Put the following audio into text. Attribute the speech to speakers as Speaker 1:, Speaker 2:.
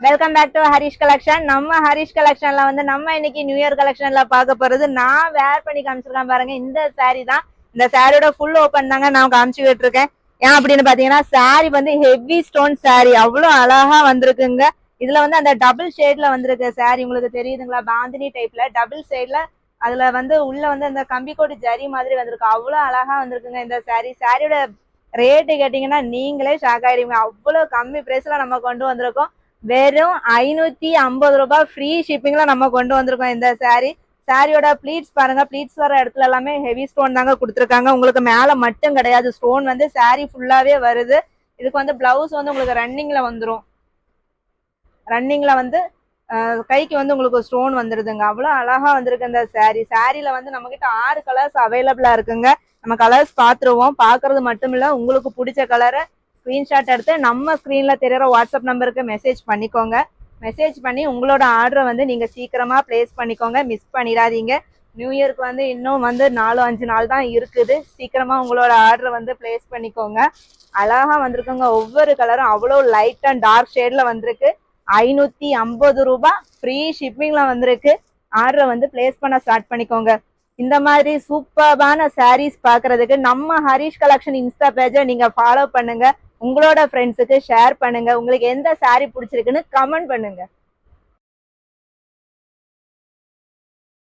Speaker 1: Welcome back to Harish collection. நம்ம ஹரிஷ் கலெக்ஷன்ல வந்து நம்ம இன்னைக்கு நியூ இயர் கலெக்ஷன்ல பார்க்க போறது நான் வேர் பண்ணி காமிச்சிருக்கேன் பாருங்க. இந்த சாரீ தான். இந்த சாரியோட ஃபுல் ஓபன் தாங்க நான் காமிச்சுக்கிட்டு இருக்கேன். ஏன் அப்படின்னு பாத்தீங்கன்னா சாரி வந்து ஹெவி ஸ்டோன் சாரி, அவ்வளவு அழகா வந்திருக்குங்க. இதுல வந்து அந்த டபுள் ஷேட்ல வந்திருக்கு சாரி, உங்களுக்கு தெரியுதுங்களா? பாந்தினி டைப்ல டபுள் ஷேட்ல அதுல வந்து உள்ள வந்து அந்த கம்பிக்கோட்டு ஜரி மாதிரி வந்திருக்கு. அவ்வளவு அழகா வந்திருக்குங்க இந்த சாரி. சாரியோட ரேட்டு கேட்டீங்கன்னா நீங்களே ஷாக் ஆயிடுவீங்க. அவ்வளவு கம்மி பிரைஸ்ல நம்ம கொண்டு வந்திருக்கோம். வெறும் 550 ரூபாய் ஃப்ரீ ஷிப்பிங்ல நம்ம கொண்டு வந்திருக்கோம் இந்த சாரி. சாரியோட ப்ளீட்ஸ் பாருங்க, ப்ளீட்ஸ் வர இடத்துல எல்லாமே ஹெவி ஸ்டோன் தாங்க கொடுத்துருக்காங்க. உங்களுக்கு மேல மட்டும் கிடையாது, ஸ்டோன் வந்து சாரி ஃபுல்லாவே வருது. இதுக்கு வந்து பிளவுஸ் வந்து உங்களுக்கு ரன்னிங்ல வந்துடும். ரன்னிங்ல வந்து கைக்கு வந்து உங்களுக்கு ஸ்டோன் வந்துருதுங்க. அவ்வளவு அழகா வந்திருக்கு இந்த சாரி. சாரில வந்து நம்ம கிட்ட 6 கலர்ஸ் அவைலபிளா இருக்குங்க. நம்ம கலர்ஸ் பாத்துருவோம். பாக்குறது மட்டும் இல்ல, உங்களுக்கு பிடிச்ச கலரை ஸ்கிரீன்ஷாட் எடுத்து நம்ம ஸ்கிரீன்ல தெரியற வாட்ஸ்அப் நம்பருக்கு மெசேஜ் பண்ணிக்கோங்க. மெசேஜ் பண்ணி உங்களோட ஆர்டரை வந்து நீங்க சீக்கிரமா பிளேஸ் பண்ணிக்கோங்க. மிஸ் பண்ணிடாதீங்க. நியூ இயர்க்கு வந்து இன்னும் வந்து 4-5 நாள் தான் இருக்குது. சீக்கிரமா உங்களோட ஆர்டரை வந்து பிளேஸ் பண்ணிக்கோங்க. அழகா வந்திருக்குங்க. ஒவ்வொரு கலரும் அவ்வளோ லைட் அண்ட் டார்க் ஷேட்ல வந்திருக்கு. 550 ரூபாய் ஃப்ரீ ஷிப்பிங்ல வந்திருக்கு. ஆர்டரை வந்து பிளேஸ் பண்ண ஸ்டார்ட் பண்ணிக்கோங்க. இந்த மாதிரி சூப்பர்பான சாரீஸ் பாக்குறதுக்கு நம்ம ஹரிஷ் கலெக்ஷன் இன்ஸ்டா பேஜை நீங்க ஃபாலோ பண்ணுங்க. உங்களோட ஃப்ரெண்ட்ஸுக்கு ஷேர் பண்ணுங்க. உங்களுக்கு எந்த சாரி பிடிச்சிருக்குன்னு கமெண்ட் பண்ணுங்க.